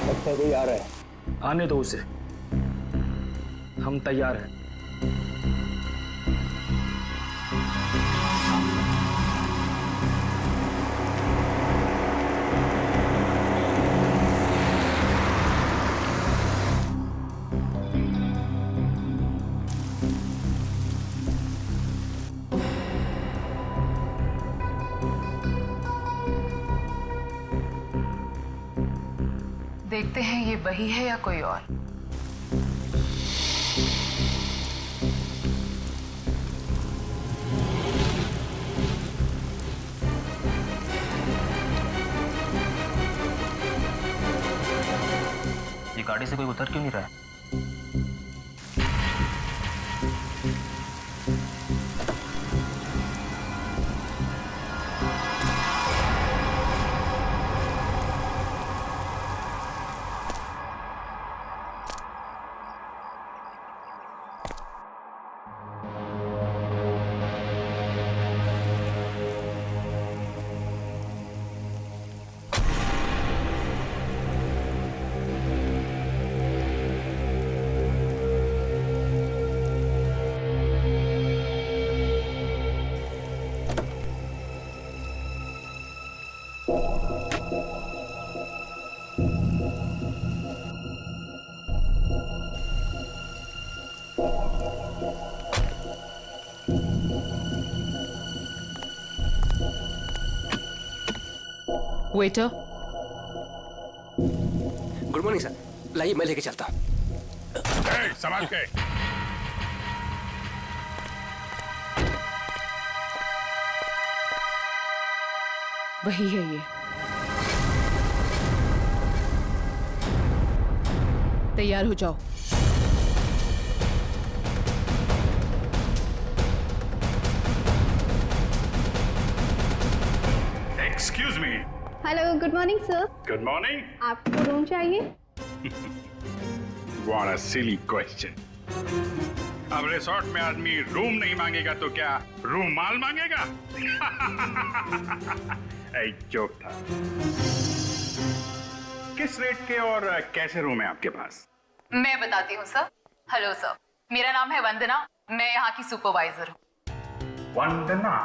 लगता है कोई आ रहा है। आने दो उसे, हम तैयार हैं। देखते हैं ये वही है या कोई और। ये गाड़ी से कोई उतर क्यों नहीं रहा है? वेटर। गुड मॉर्निंग सर, लाइए मैं लेके चलता हूँ। संभाल के। वही है ये। तैयार हो जाओ। Excuse me. Hello, good morning sir. Good morning. आपको रूम चाहिए? What a silly question. अब रिसोर्ट में आदमी रूम नहीं मांगेगा तो क्या रूम माल मांगेगा? एक जोक था। किस रेट के और कैसे रूम है आपके पास? मैं बताती हूँ सर। हेलो सर, मेरा नाम है वंदना, मैं यहाँ की सुपरवाइजर हूँ। वंदना।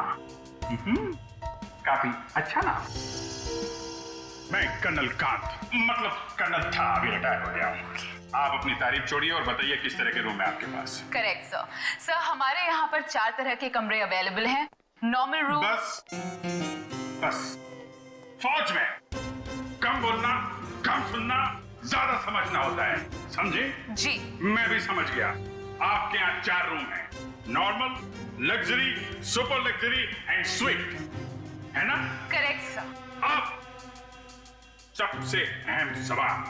काफी अच्छा नाम। मैं कर्नल कांत, मतलब कर्नल था, अभी रिटायर हो गया हूँ। आप अपनी तारीफ छोड़िए और बताइए किस तरह के रूम है आपके पास? Correct sir. सर हमारे यहाँ पर 4 तरह के कमरे अवेलेबल हैं। Normal room. बस बस, फौज में कम बोलना, कम सुनना, ज्यादा समझना होता है, समझे? जी। मैं भी समझ गया। आपके यहाँ 4 रूम हैं, normal, luxury, super luxury and sweet, है ना? Correct sir. अब सबसे अहम सवाल,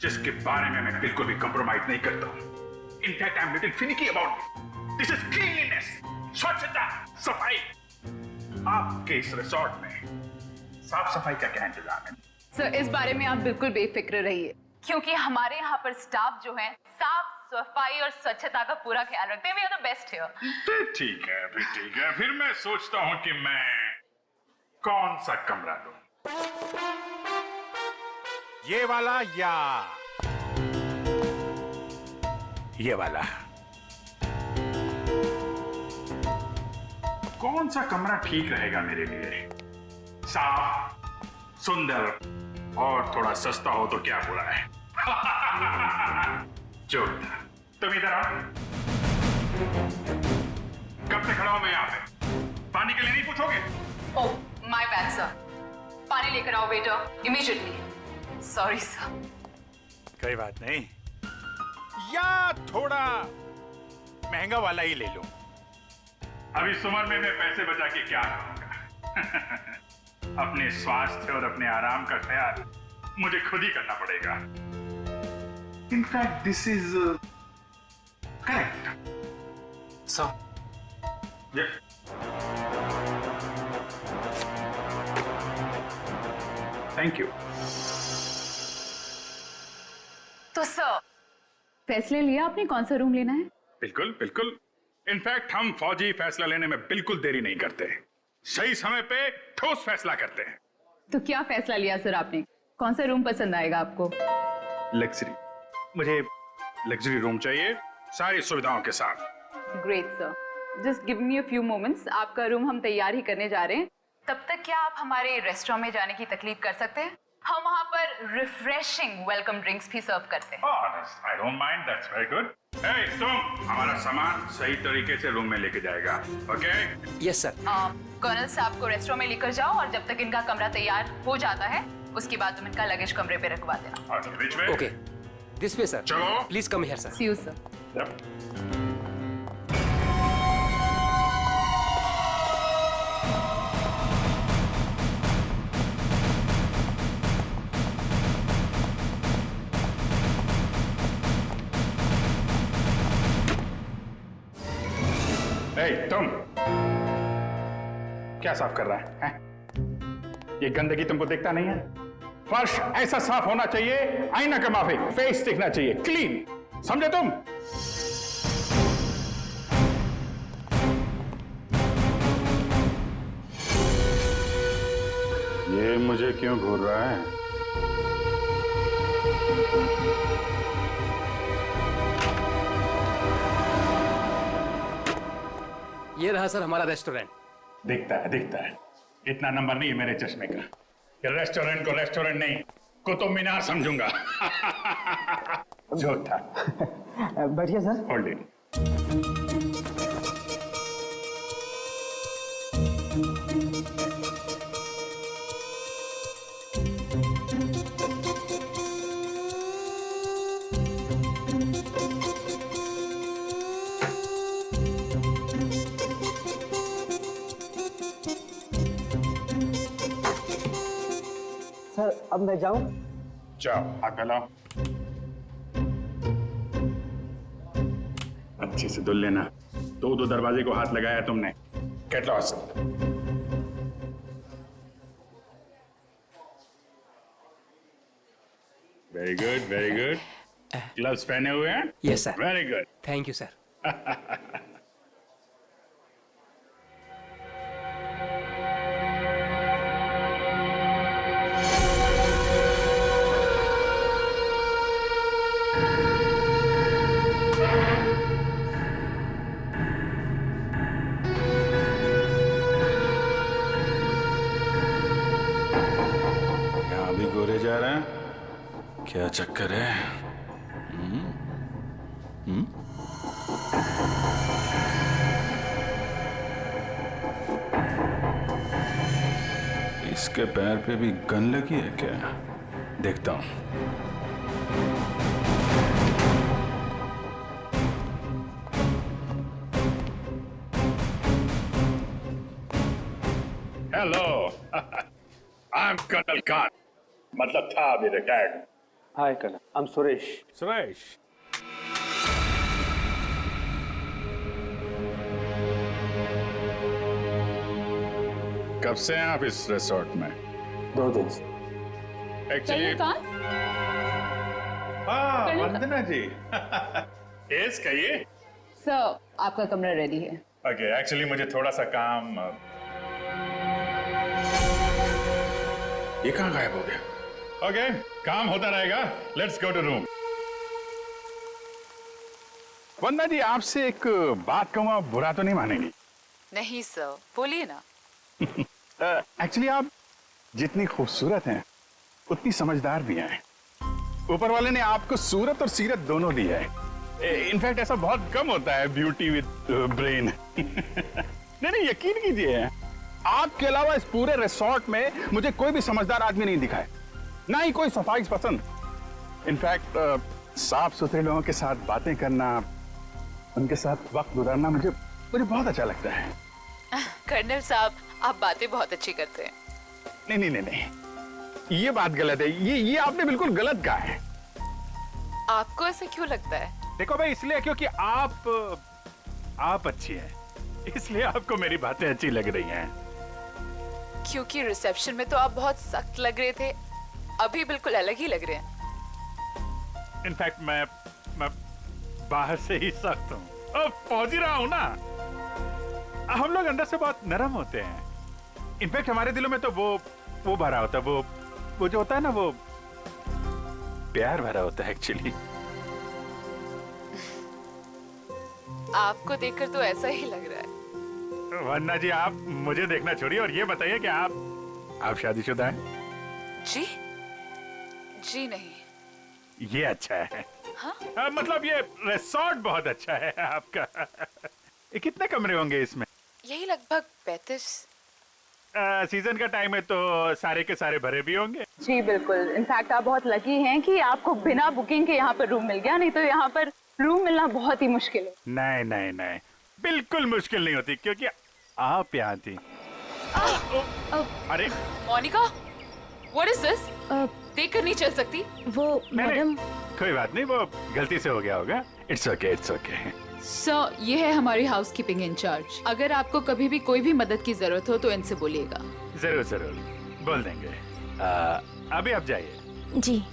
जिसके बारे में मैं बिल्कुल भी कंप्रोमाइज नहीं करता हूं। In fact I am little finicky about it. This is cleanliness, स्वच्छता, सफाई। आपके इस रिसोर्ट में साफ सफाई का क्या इंतजाम है? सर इस बारे में आप बिल्कुल बेफिक्र रहिए, क्योंकि हमारे यहाँ पर स्टाफ जो है साफ सफाई और स्वच्छता का पूरा ख्याल रखते हैं। We are the best here. ठीक है, फिर ठीक है। फिर मैं सोचता हूं कि मैं कौन सा कमरा लूं। ये वाला या ये वाला? कौन सा कमरा ठीक रहेगा मेरे लिए? साफ, सुंदर और थोड़ा सस्ता हो तो क्या बुरा है? जोरदार। तुम इधर आओ। कब से खड़ा हूं मैं यहाँ पे? पानी के लिए नहीं पूछोगे? Oh my bad sir. पानी लेकर आओ वेटर, इमीडिएटली। Sorry sir. कोई बात नहीं, या थोड़ा महंगा वाला ही ले लो। अभी इस उम्र में मैं पैसे बचा के क्या करूंगा? अपने स्वास्थ्य और अपने आराम का ख्याल मुझे खुद ही करना पड़ेगा। In fact this is correct. Sir thank you. तो सर फैसले लिया आपने कौन सा रूम लेना है? बिल्कुल बिल्कुल, इनफैक्ट हम फौजी फैसला लेने में बिल्कुल देरी नहीं करते, सही समय पे ठोस फैसला करते हैं। तो क्या फैसला लिया सर आपने? कौन सा रूम पसंद आएगा आपको? लग्जरी, मुझे लग्जरी रूम चाहिए, सारी सुविधाओं के साथ। Great sir, just give me a few moments. आपका रूम हम तैयार ही करने जा रहे हैं। तब तक क्या आप हमारे रेस्टोरेंट में जाने की तकलीफ कर सकते हैं? हम वहाँ पर रिफ्रेशिंग वेलकम ड्रिंक्स भी सर्व करते हैं। I don't mind, that's very good. Hey, तुम हमारा सामान सही तरीके से रूम में लेके जाएगा, ओके? Yes sir. कर्नल साहब को रेस्टोरेंट में लेकर जाओ और जब तक इनका कमरा तैयार हो जाता है उसके बाद तुम इनका लगेज कमरे पे रखवा देना। Okay, which way? Okay, this way sir. चलो। Please come here sir. See you sir. Yep. Hey, तुम क्या साफ कर रहा है? ये गंदगी तुमको दिखता नहीं है? फर्श ऐसा साफ होना चाहिए, आईना का माफिक, फेस दिखना चाहिए, क्लीन, समझे तुम? ये मुझे क्यों घूर रहा है? ये रहा सर हमारा रेस्टोरेंट। दिखता है। इतना नंबर नहीं है मेरे चश्मे का। ये रेस्टोरेंट को रेस्टोरेंट नहीं, कुतुब मीनार समझूंगा। जो था। बैठिए सर। Hold it. सर अब मैं जाऊं? जाओ, हाथ फैलाओ। अच्छे से धुल लेना। दो दरवाजे को हाथ लगाया तुमने। Get lost. Very good, very good. Gloves पहने हुए हैं? Yes sir. Very good. Thank you sir. यहाँ भी गोरे जा रहे हैं, क्या चक्कर है? इसके पैर पे भी गन लगी है क्या? देखता हूं। Hello, I am colonel Khan, मतलब था अभी retired. Hi colonel, I am Suresh. Suresh, कब से हैं आप इस रिसोर्ट में? 2 दिन से। एक्चुअली हाँ, वंदना जी। यस, कहिए। सर आपका कमरा रेडी है। ओके, एक्चुअली मुझे थोड़ा सा काम। ये कहाँ गायब हो गया? ओके, काम होता रहेगा। Let's go to room. Vandana ji, आपसे एक बात कहूँ, आप बुरा तो नहीं मानेंगी? नहीं सर, बोलिए ना। एक्चुअली आप जितनी खूबसूरत हैं उतनी समझदार भी हैं। ऊपर वाले ने आपको सूरत और सीरत दोनों दी है। इनफैक्ट ऐसा बहुत कम होता है, ब्यूटी विद ब्रेन। नहीं, यकीन कीजिए, आपके अलावा इस पूरे रिसोर्ट में मुझे कोई भी समझदार आदमी नहीं दिखा है, ना ही कोई सफाई पसंद। इनफैक्ट साफ सुथरे लोगों के साथ बातें करना, उनके साथ वक्त गुजारना मुझे बहुत अच्छा लगता है। कर्नल साहब, आप बातें बहुत अच्छी करते हैं। नहीं, ये बात गलत है। ये आपने बिल्कुल गलत कहा है। आपको ऐसा क्यों लगता है? देखो भाई, इसलिए क्योंकि आप अच्छी हैं, इसलिए आपको मेरी बातें अच्छी लग रही हैं। क्योंकि रिसेप्शन में तो आप बहुत सख्त लग रहे थे, अभी बिल्कुल अलग ही लग रहे हैं। इनफैक्ट मैं बाहर से ही सख्त हूँ। पहुंच ही रहा हूं ना। हम लोग अंदर से बहुत नरम होते हैं। इनफैक्ट हमारे दिलों में तो वो भरा होता है, वो जो होता है ना, वो प्यार भरा होता है एक्चुअली। आपको देखकर तो ऐसा ही लग रहा है। वन्ना जी, आप मुझे देखना छोड़िए और ये बताइए कि आप शादीशुदा हैं? जी नहीं। ये अच्छा है। हाँ? मतलब ये रिसोर्ट बहुत अच्छा है आपका। ये कितने कमरे होंगे इसमें? यही लगभग 35। सीजन का टाइम है तो सारे के सारे भरे भी होंगे। जी बिल्कुल। इनफैक्ट आप बहुत लकी हैं कि आपको बिना बुकिंग के यहाँ पर रूम मिल गया, नहीं तो यहाँ पर रूम मिलना बहुत ही मुश्किल है। नहीं नहीं नहीं, बिल्कुल मुश्किल नहीं होती, क्योंकि आप यहाँ थी। अरे मोनिका, व्हाट इज दिस? देखकर नहीं चल सकती। वो मैडम, कोई बात नहीं, वो गलती से हो गया होगा। It's okay, it's okay. Sir, ये है हमारी हाउसकीपिंग इंचार्ज। अगर आपको कभी भी कोई भी मदद की जरूरत हो तो इनसे बोलिएगा। जरूर जरूर बोल देंगे। अभी आप जाइए। जी।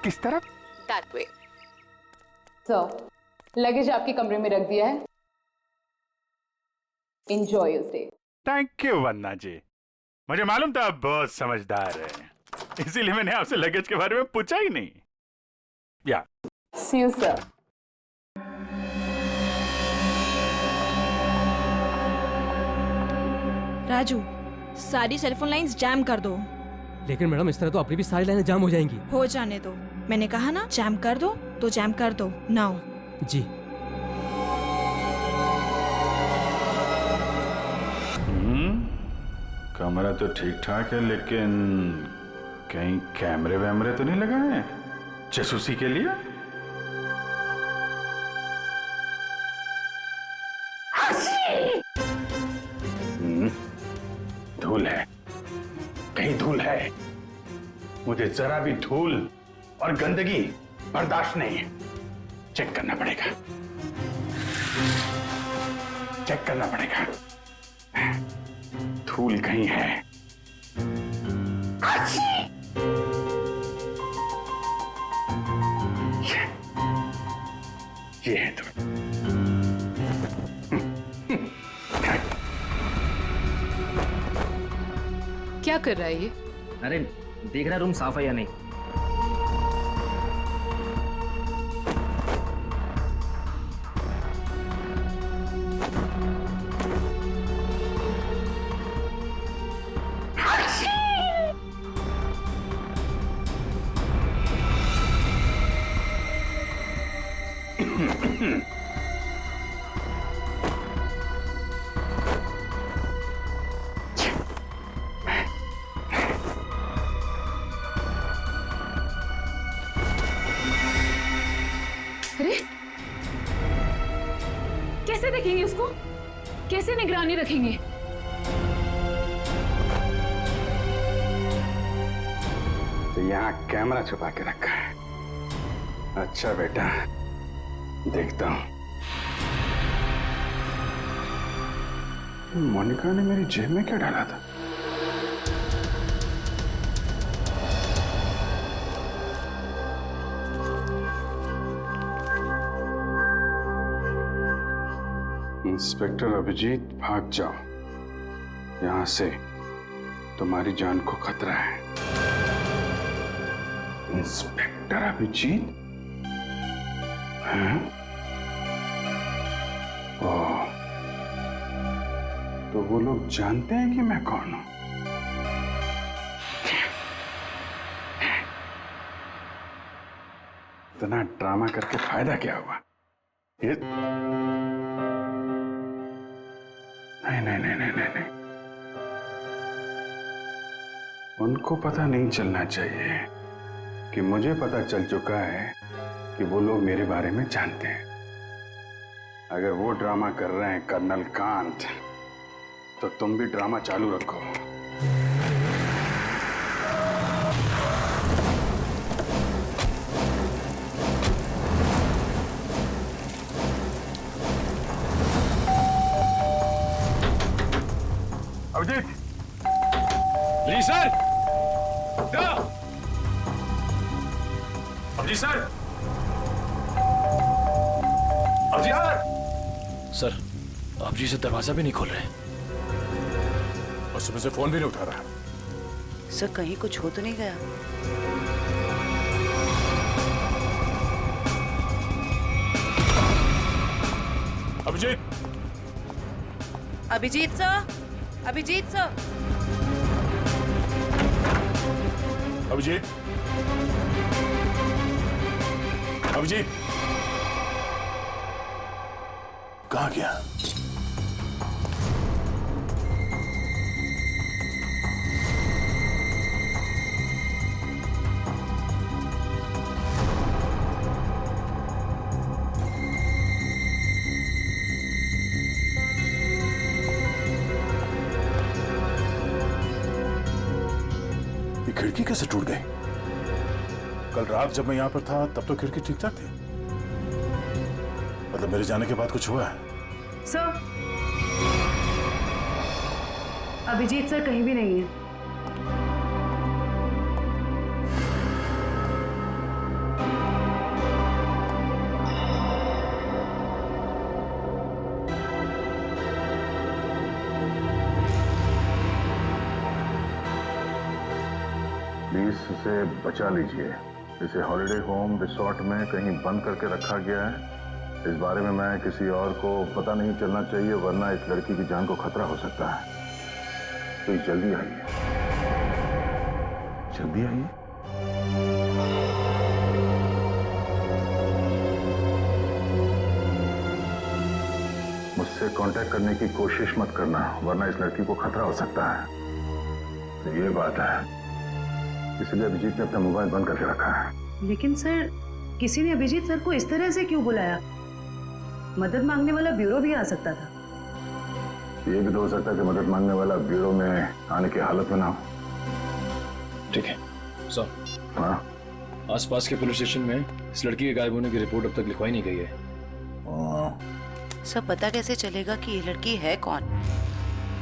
किस तरफ? That way. सर, लगेज आपके कमरे में रख दिया है। Enjoy your stay. Thank you Vanna ji. मुझे मालूम था आप बहुत समझदार हैं, इसीलिए मैंने आपसे लगेज के बारे में पूछा ही नहीं। या See you, sir. राजू, सारी सेलफोन लाइंस जैम कर दो। लेकिन मैडम, इस तरह तो अपनी भी सारी लाइनें जाम हो जाएंगी। हो जाने दो, मैंने कहा ना जैम कर दो तो जैम कर दो। नाउ। जी। कमरा तो ठीक ठाक है, लेकिन कहीं कैमरे वैमरे तो नहीं लगाए हैं जासूसी के लिए? धूल है, कहीं धूल है। मुझे जरा भी धूल और गंदगी बर्दाश्त नहीं है। चेक करना पड़ेगा, चेक करना पड़ेगा। धूल कहीं है। ये है धूल। क्या कर रहा है ये? अरे देख रहा रूम साफ है या नहीं। अरे, कैसे देखेंगे उसको? कैसे निगरानी रखेंगे? तो यहाँ कैमरा छुपा के रखा है। अच्छा बेटा, देखता हूँ। मोनिका ने मेरी जेब में क्या डाला था? इंस्पेक्टर अभिजीत, भाग जाओ यहां से, तुम्हारी जान को खतरा है। इंस्पेक्टर अभिजीत? हैं? ओह, तो वो लोग जानते हैं कि मैं कौन हूं। इतना ड्रामा करके फायदा क्या हुआ? ये नहीं नहीं नहीं नहीं नहीं, उनको पता नहीं चलना चाहिए कि मुझे पता चल चुका है कि वो लोग मेरे बारे में जानते हैं। अगर वो ड्रामा कर रहे हैं कर्नल कांत, तो तुम भी ड्रामा चालू रखो। Abhijit, Abhijit sir, Abhijit sir. Sir, आप जी से दरवाजा भी नहीं खोल रहे। और सुबह से फोन भी नहीं उठा रहा। सर कहीं कुछ हो तो नहीं गया? अभिजीत, अभिजीत सर, अभिजीत सर, अभिजीत, अभिजीत, कहाँ गया? ये खिड़की कैसे टूट गई? कल रात जब मैं यहां पर था तब तो खिड़की ठीक ठाक थी। मतलब मेरे जाने के बाद कुछ हुआ है? सर, अभिजीत सर कहीं भी नहीं है। प्लीज इसे बचा लीजिए। इसे हॉलिडे होम रिसोर्ट में कहीं बंद करके रखा गया है। इस बारे में मैं किसी और को पता नहीं चलना चाहिए, वरना इस लड़की की जान को खतरा हो सकता है। तो जल्दी आइए, जल्दी आइए। मुझसे कांटेक्ट करने की कोशिश मत करना, वरना इस लड़की को खतरा हो सकता है। तो ये बात है, इसलिए अभिजीत ने अपना मोबाइल बंद करके रखा है। लेकिन सर, किसी ने अभिजीत सर को इस तरह से क्यों बुलाया? मदद मांगने वाला ब्यूरो भी आ सकता था। ये भी तो हो सकता है कि मदद मांगने वाला ब्यूरो में आने की हालत में ना हो। ठीक है सर। हाँ, आसपास के पुलिस स्टेशन में इस लड़की के गायब होने की रिपोर्ट अब तक लिखवाई नहीं गई है। सर पता कैसे चलेगा कि ये लड़की है कौन?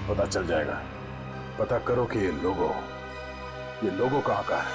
पता चल जाएगा। पता करो कि ये लोगो कहाँ का है।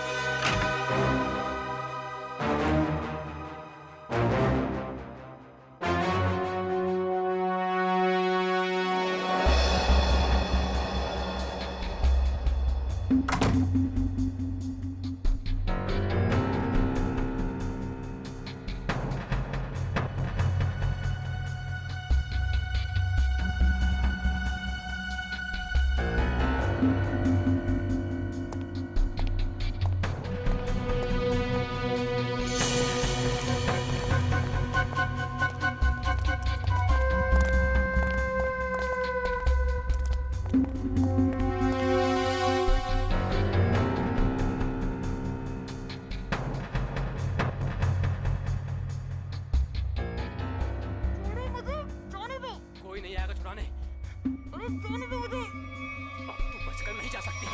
कोई नहीं आएगा छुड़ाने। अब तू बचकर नहीं जा सकती।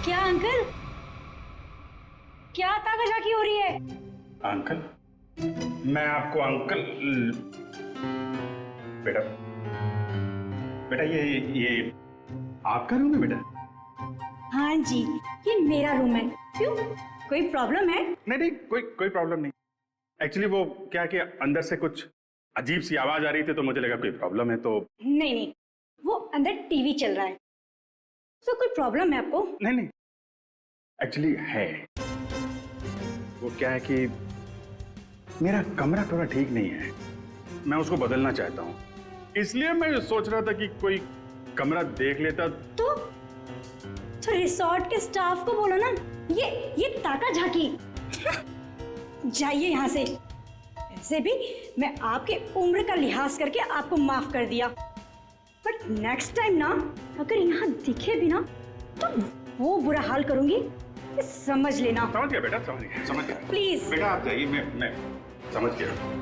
क्या अंकल, क्या ताकाझाकी हो रही है? अंकल? मैं आपको अंकल बेटा बेटा ये आपका रूम है बेटा? हाँ जी, ये मेरा रूम है। क्यों, कोई प्रॉब्लम है? नहीं, कोई प्रॉब्लम नहीं। एक्चुअली वो क्या कि अंदर से कुछ अजीब सी आवाज आ रही थी, तो मुझे लगा कोई प्रॉब्लम है। तो नहीं, वो अंदर टीवी चल रहा है। तो कोई प्रॉब्लम है आपको? नहीं, एक्चुअली है। वो क्या है कि मेरा कमरा थोड़ा ठीक नहीं है, मैं उसको बदलना चाहता हूँ। इसलिए मैं सोच रहा था कि कोई कमरा देख लेता। तो रिसोर्ट के स्टाफ को बोलो ना, ये ताकाझाकी। जाइए यहाँ से। ऐसे भी मैं आपके उम्र का लिहाज करके आपको माफ कर दिया, बट नेक्स्ट टाइम ना अगर यहाँ दिखे भी ना तो वो बुरा हाल करूंगी, समझ लेना। समझ गया बेटा, समझ गया। प्लीज बेटा आप जाइए, मैं समझ गया।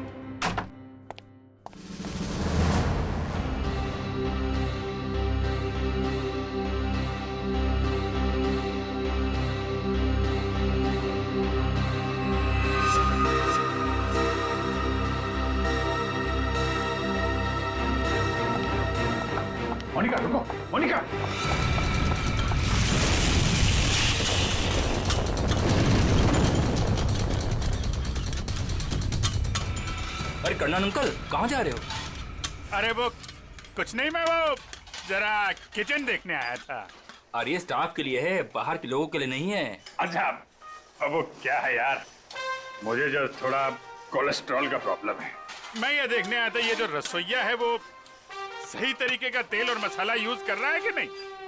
मोनिका रुको, मोनिका। अरे कर्नल अंकल कहाँ जा रहे हो? अरे वो कुछ नहीं, मैं वो जरा किचन देखने आया था। अरे ये स्टाफ के लिए है, बाहर के लोगों के लिए नहीं है। अच्छा, अब वो क्या है यार, मुझे जो थोड़ा कोलेस्ट्रॉल का प्रॉब्लम है। मैं ये देखने आया था ये जो रसोइया है वो सही तरीके का तेल और मसाला यूज कर रहा है कि नहीं।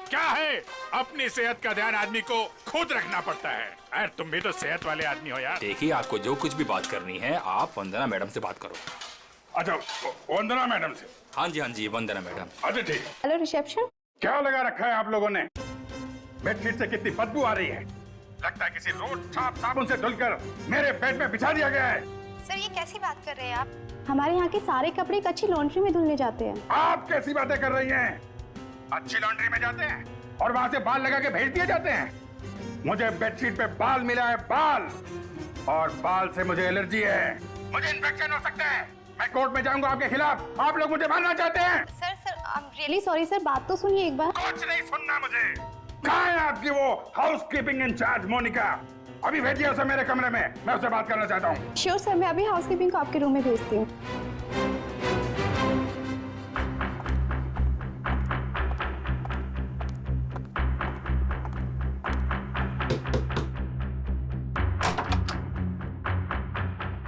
क्या है, अपनी सेहत का ध्यान आदमी को खुद रखना पड़ता है। यार तुम भी तो सेहत वाले आदमी हो यार। देखिए आपको जो कुछ भी बात करनी है आप वंदना मैडम से बात करो। अच्छा, वंदना मैडम से? हाँ जी वंदना मैडम। अच्छा ठीक। Hello reception. क्या लगा रखा है आप लोगों ने? बेडशीट से कितनी बदबू आ रही है। लगता है किसी रोज साफ साबुन से धुलकर मेरे बेड में बिछा दिया गया है। सर ये कैसी बात कर रहे हैं आप? हमारे यहाँ के सारे कपड़े एक अच्छी लॉन्ड्री में धुलने जाते हैं। आप कैसी बातें कर रही हैं? अच्छी लॉन्ड्री में जाते हैं और वहाँ से बाल लगा के भेज दिए जाते हैं। मुझे बेडशीट पे बाल मिला है, बाल, और बाल से मुझे एलर्जी है, मुझे इन्फेक्शन हो सकता है। मैं कोर्ट में जाऊंगा आपके खिलाफ। आप लोग मुझे मारना चाहते हैं? Sir I am really sorry sir, बात तो सुनिए एक बार। कुछ नहीं सुनना मुझे। कहाँ है आपकी वो हाउसकीपिंग इंचार्ज मोनिका? अभी भेजिए उसे मेरे कमरे में, मैं उससे बात करना चाहता हूँ। श्योर सर, मैं अभी हाउसकीपिंग को आपके रूम में भेजती हूँ।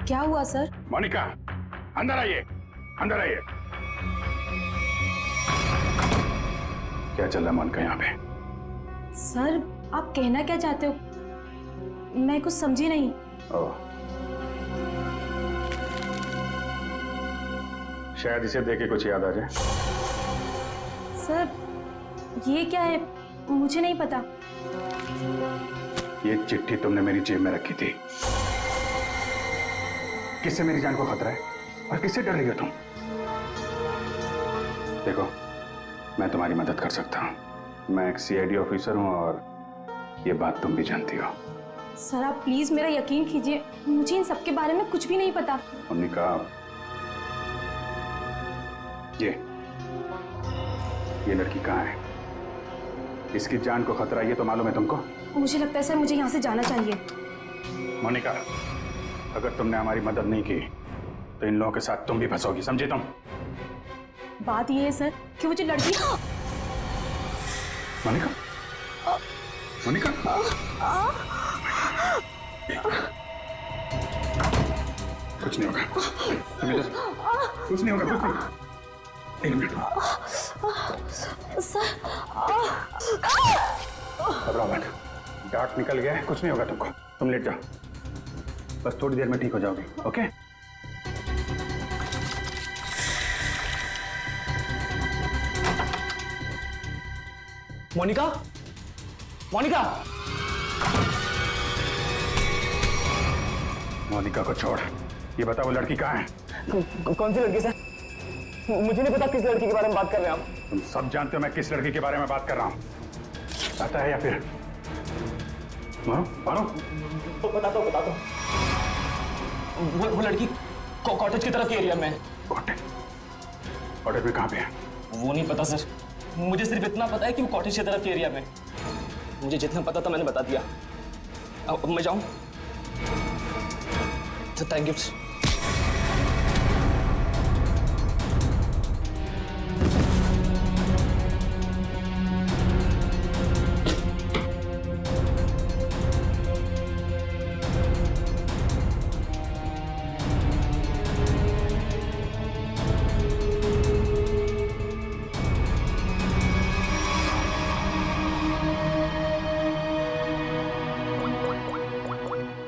क्या हुआ सर? मोनिका अंदर आइए, अंदर आइए। क्या चल रहा है मोनिका यहाँ पे? सर आप कहना क्या चाहते हो? मैं कुछ समझी नहीं। ओह, शायद इसे देख के कुछ याद आ जाए। सर ये क्या है, मुझे नहीं पता। ये चिट्ठी तुमने मेरी जेब में रखी थी। किससे मेरी जान को खतरा है और किससे डर रही हो तुम? देखो, मैं तुम्हारी मदद कर सकता हूं। मैं एक सीआईडी ऑफिसर हूं और ये बात तुम भी जानती हो। सर आप प्लीज मेरा यकीन कीजिए, मुझे इन सब के बारे में कुछ भी नहीं पता। उन्होंने ये लड़की कहाँ है? इसकी जान को खतरा ये तो मालूम है तुमको? मुझे लगता है सर मुझे यहाँ से जाना चाहिए। मोनिका, अगर तुमने हमारी मदद नहीं की तो इन लोगों के साथ तुम भी फंसोगी, समझे तुम? बात ये है सर कि वो जो लड़की। मोनिका, मोनिका, कुछ नहीं होगा, कुछ नहीं होगा, कुछ नहीं। एक मिनट सर, घबराओ मत, डार्ट निकल गया है, कुछ नहीं होगा तुमको। तुम लेट जाओ, बस थोड़ी देर में ठीक हो जाओगी। ओके? मोनिका, मोनिका, मोनिका को छोड़, ये बता वो लड़की कहाँ है? कौन सी लड़की सर? मुझे नहीं पता किस लड़की के बारे में बात कर रहे हैं आप। तुम सब जानते हो मैं किस लड़की के बारे में बात कर रहा हूँ। पता है या फिर मारो? तो बता दो। वो लड़की कॉटेज की तरफ के एरिया में। कॉटेज में कहाँ पे है? वो नहीं पता सर, मुझे सिर्फ इतना पता है कि वो कॉटेज की तरफ के एरिया में। मुझे जितना पता था मैंने बता दिया। अब मैं जाऊं? Thank you.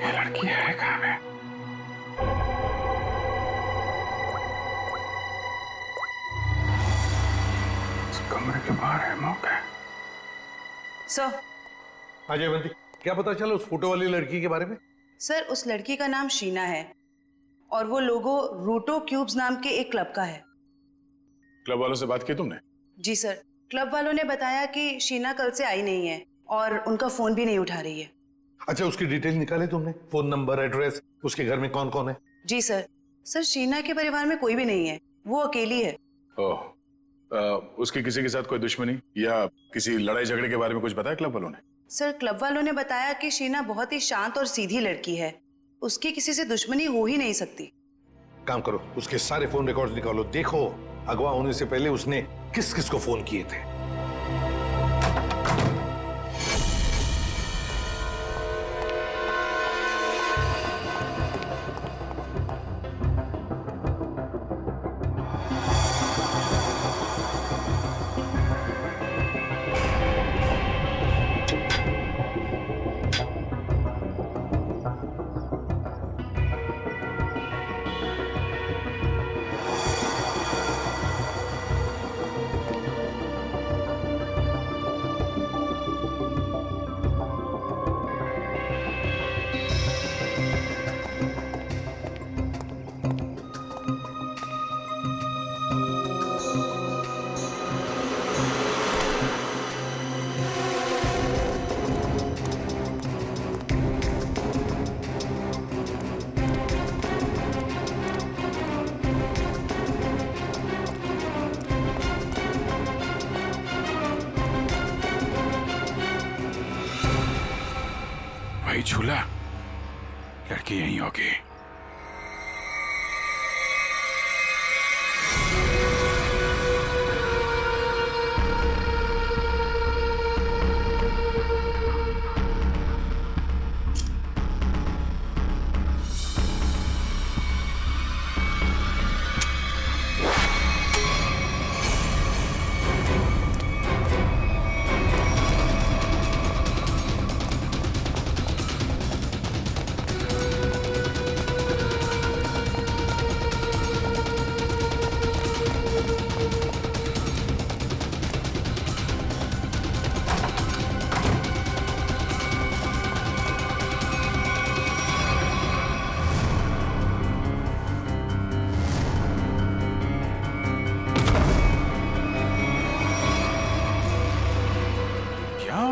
लड़की है कहाँ पे? इस कमरे के बाहर है, मौका है। सर। हाँ जयवंती, क्या पता चला उस फोटो वाली लड़की के बारे में? सर उस लड़की का नाम शीना है और वो लोगो रूटो क्यूब्स नाम के एक क्लब का है। क्लब वालों से बात की तुमने? जी सर, क्लब वालों ने बताया कि शीना कल से आई नहीं है और उनका फोन भी नहीं उठा रही है। अच्छा, उसकी डिटेल निकाले तुमने? फोन नंबर, एड्रेस, उसके घर में कौन कौन है? जी सर। सर शीना के परिवार में कोई भी नहीं है, वो अकेली है। ओह, उसकी किसी के साथ कोई दुश्मनी या किसी लड़ाई झगड़े के बारे में कुछ बताया क्लब वालों ने? सर, क्लब वालों ने बताया कि शीना बहुत ही शांत और सीधी लड़की है, उसकी किसी से दुश्मनी हो ही नहीं सकती। काम करो, उसके सारे फोन रिकॉर्ड्स निकालो, देखो अगवा होने से पहले उसने किस किस को फोन किए थे। भाई झूला, लड़की यहीं होगी।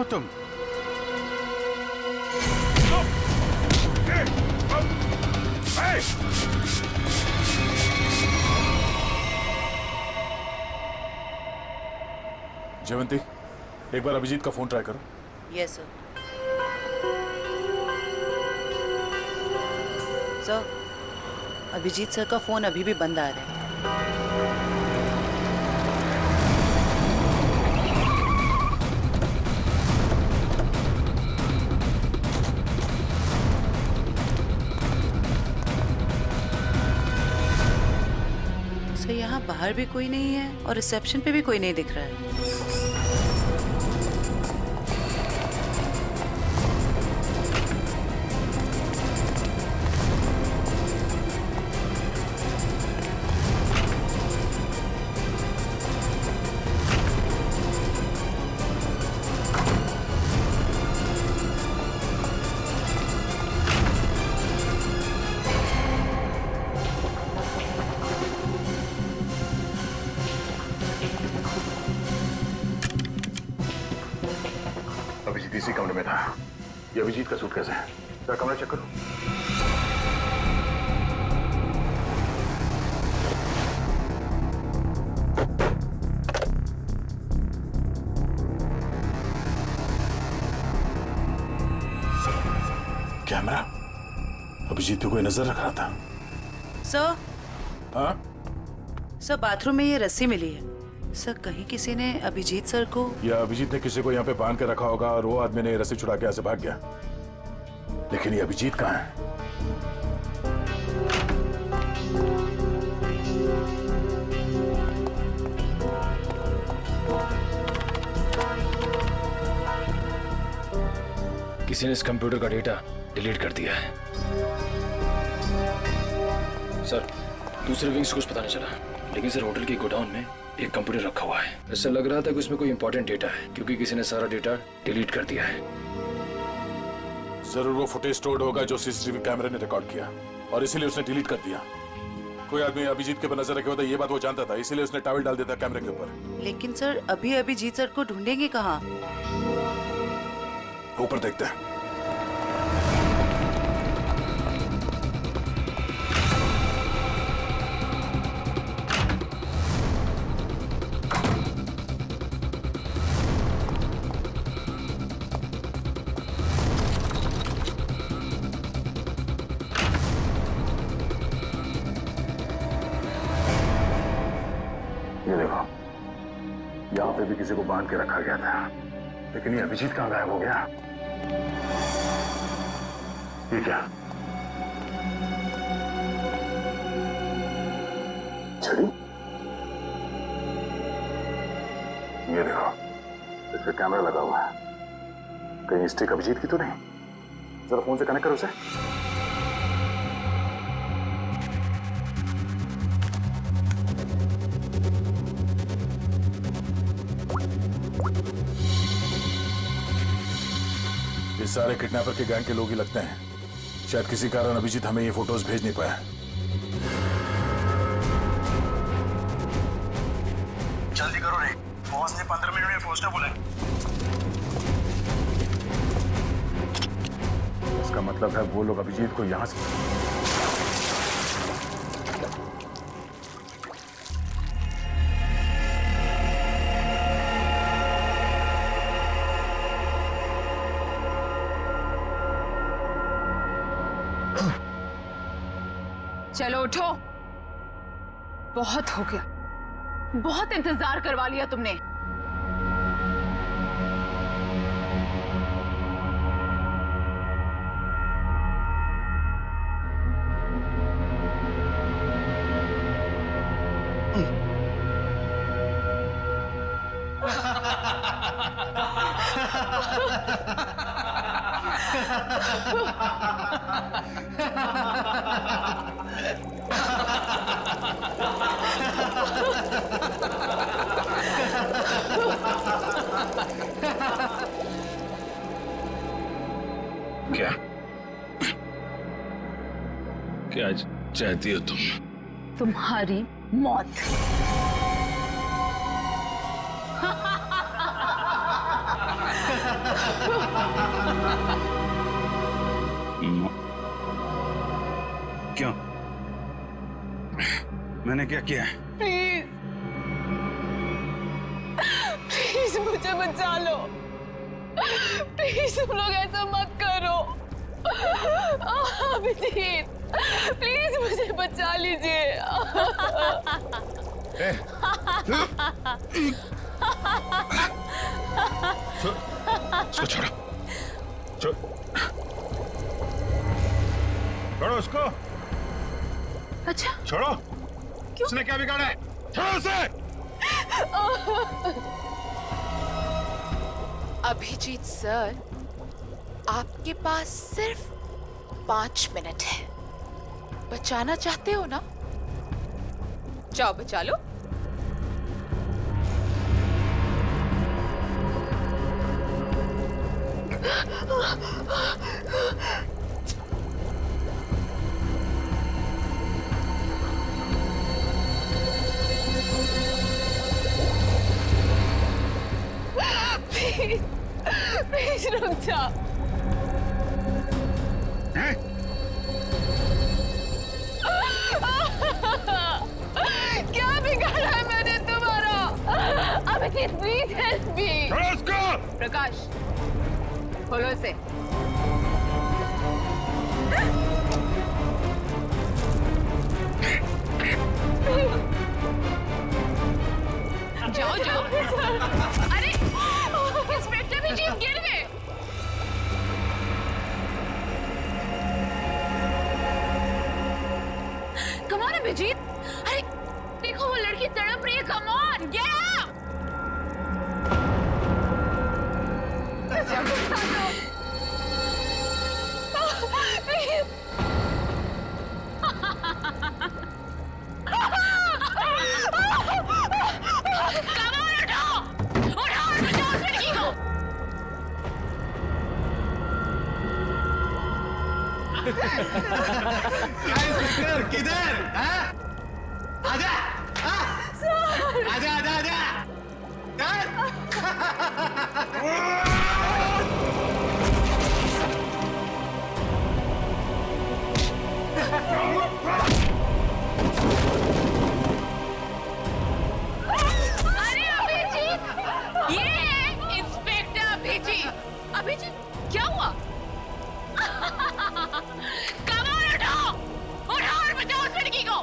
तुम जयवंती, एक बार अभिजीत का फोन ट्राई करो। Yes sir. Sir, Abhijit sir का फोन अभी भी बंद आ रहा है। सर, यहाँ बाहर भी कोई नहीं है और रिसेप्शन पे भी कोई नहीं दिख रहा है। अभिजीत इसी कमरे में था। ये अभिजीत का सूटकेस है। जरा कमरा चेक करो। कैमरा अभिजीत पे कोई नजर रख रहा था। सर, हाँ? सर, बाथरूम में ये रस्सी मिली है। सर, कहीं किसी ने अभिजीत सर को या अभिजीत ने किसी को यहाँ पे बांध के रखा होगा और वो आदमी ने रस्सी छुड़ा के यहाँ से भाग गया। लेकिन ये अभिजीत कहाँ है? किसी ने इस कंप्यूटर का डेटा डिलीट कर दिया है। सर, दूसरे विंग से कुछ पता नहीं चला, लेकिन सर होटल की गोडाउन में एक कंप्यूटर रखा हुआ है। ऐसा लग रहा था कि उसमें कोई इंपॉर्टेंट डेटा है, क्योंकि किसी ने सारा डेटा डिलीट कर दिया है। जरूर वो फुटेज स्टोर्ड होगा जो सीसीटीवी कैमरे ने रिकॉर्ड किया और इसीलिए उसने डिलीट कर दिया। कोई आदमी अभिजीत के ऊपर नजर रखे होता, ये बात वो जानता था, इसीलिए उसने टॉवल डाल दिया था कैमरे के ऊपर। लेकिन सर, अभी अभिजीत सर को ढूंढेंगे कहाँ? ऊपर देखते हैं। ये देखो, यहाँ पे भी किसी को बांध के रखा गया था, लेकिन ये अभिजीत कहाँ गायब हो गया? ये क्या? छड़ी? ये देखो, इस पे कैमरा लगा हुआ है। कहीं स्टिक अभिजीत की तो नहीं? जरा फोन से कनेक्ट करो उसे। ये सारे किडनैपर के गैंग के लोग ही लगते हैं। शायद किसी कारण अभिजीत हमें ये फोटोज भेज नहीं पाया। जल्दी करो रे, बॉस ने 15 मिनट में पहुंचना बोला है। इसका मतलब है वो लोग अभिजीत को यहां से चलो उठो, बहुत हो गया, बहुत इंतजार करवा लिया तुमने। क्या क्या चाहती हो तुम? तुम्हारी मौत। क्यों? मैंने क्या किया? प्लीज प्लीज मुझे बचा लो, प्लीज तुम लोग ऐसा मत करो। अभिजीत प्लीज मुझे बचा लीजिए। इसको छोड़ो, छोड़ो उसको। अच्छा छोड़ो। क्यों? उसने क्या बिगाड़ा है? छोड़ो उसे। अभिजीत सर, आपके पास सिर्फ 5 मिनट है। बचाना चाहते हो ना? जाओ बचा लो। प्लीज प्लीज रुक जा। क्या बिगाड़ा है मैंने तुम्हारा? Abhijit please help me. Prakash खोलो इसे। जाओ जाओ। अरे इंस्पेक्टर अभिजीत गिर गए। कम ऑन अभिजीत, अरे देखो वो लड़की तड़प रही है। Come on get up. Please किधर? आजा, आजा, आजा, आजा। अरे अभिजीत, ये इंस्पेक्टर अभिजीत। अभिजीत क्या हुआ? कमाल उठाओ, उठाओ और बचाओ उस लड़की को।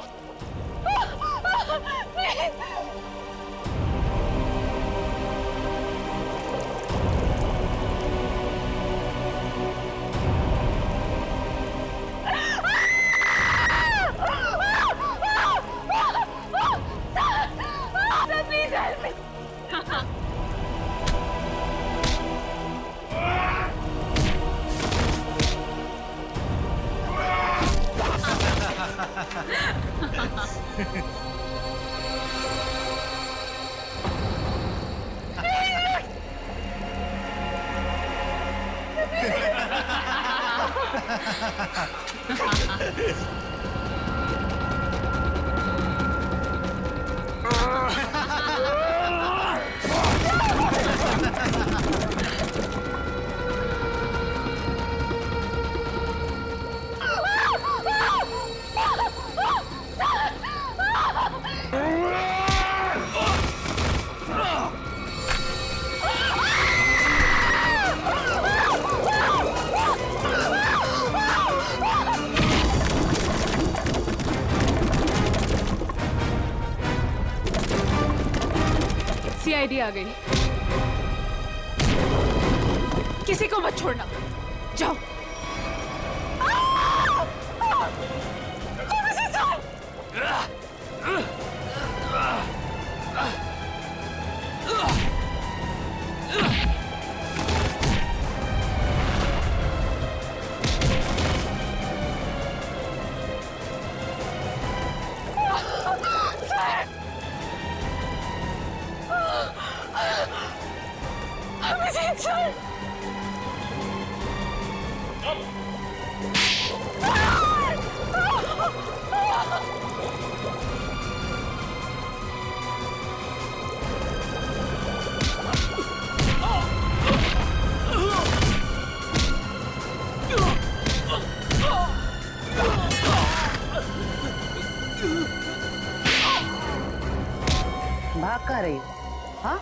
सीआईडी आ गई। किसी को मत छोड़ना, जाओ। भाग कहाँ रही हो? हाँ?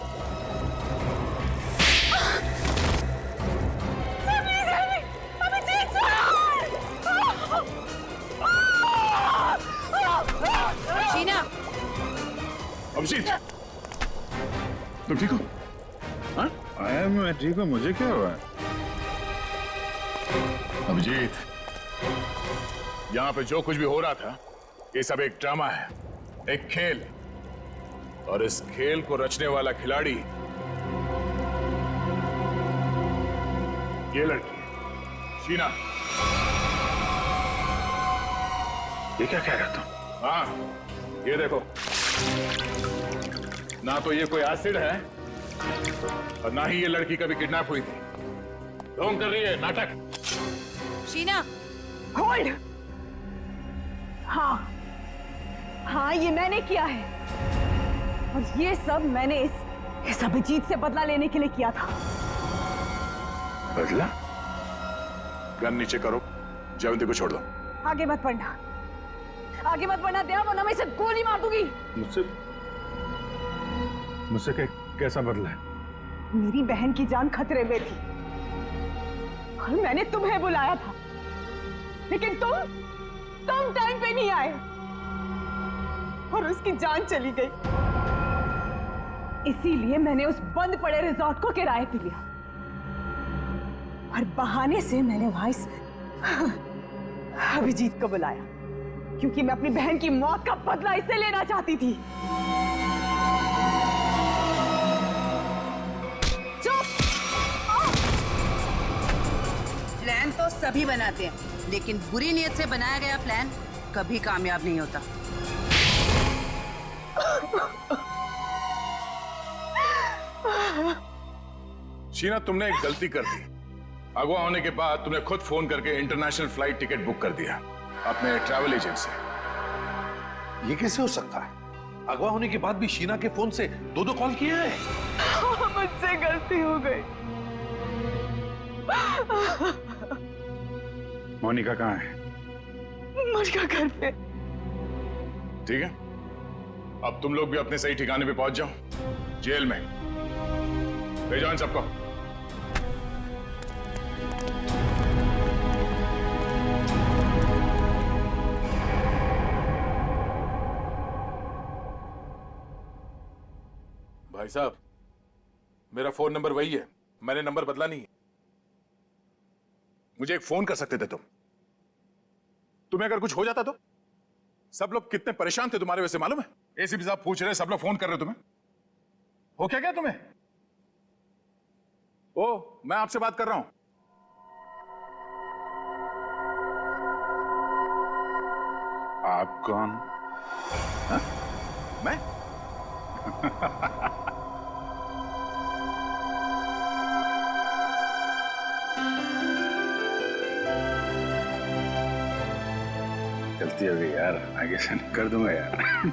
शीना, अभिजीत, तुम ठीक हो? हाँ? आया मैं ठीक हूँ, मुझे क्या हुआ? अभिजीत, यहाँ पे जो कुछ भी हो रहा था, ये सब एक ड्रामा है, एक खेल। और इस खेल को रचने वाला खिलाड़ी ये लड़की है, शीना। ये क्या कह रहा तुम? हाँ, ये देखो, ना तो ये कोई एसिड है और ना ही ये लड़की कभी किडनैप हुई थी। ढोंग कर रही है, नाटक। शीना, होल्ड। हाँ हाँ, ये मैंने किया है और ये सब मैंने इस अभिजीत से बदला लेने के लिए किया था। बदला? गन नीचे करो, जयवंती को छोड़ दो। आगे मत बढ़ना, आगे मत बढ़ना दया, वरना मैं इसे गोली मार दूंगी। मुझसे कैसा बदला है? मेरी बहन की जान खतरे में थी और मैंने तुम्हें बुलाया था, लेकिन तुम टाइम पे नहीं आए और उसकी जान चली गई। इसीलिए मैंने उस बंद पड़े रिजॉर्ट को किराए पे लिया और बहाने से मैंने वहां इस अभिजीत को बुलाया, क्योंकि मैं अपनी बहन की मौत का बदला इससे लेना चाहती थी। प्लान तो सभी बनाते हैं, लेकिन बुरी नीयत से बनाया गया प्लान कभी कामयाब नहीं होता। शीना, तुमने एक गलती कर दी। अगवा होने के बाद तुमने खुद फोन करके इंटरनेशनल फ्लाइट टिकट बुक कर दिया अपने ट्रैवल एजेंट से। ये कैसे हो सकता है? अगवा होने के बाद भी शीना के फोन से दो कॉल किए हैं। मुझसे गलती हो गई। मोनिका कहाँ है? मुझका घर पे। ठीक है, अब तुम लोग भी अपने सही ठिकाने पे पहुंच जाओ, जेल में। ले जाओ इन सबको। भाई साहब, मेरा फोन नंबर वही है, मैंने नंबर बदला नहीं है। मुझे एक फोन कर सकते थे तुम। तुम्हें अगर कुछ हो जाता तो? सब लोग कितने परेशान थे तुम्हारे वजह से, मालूम है? एसीपी साहब पूछ रहे, सब लोग फोन कर रहे तुम्हें। हो क्या तुम्हें? ओ, मैं आपसे बात कर रहा हूं। आप कौन? हा? मैं? गलती हो गई यार, आगे से नहीं कर दूंगा यार।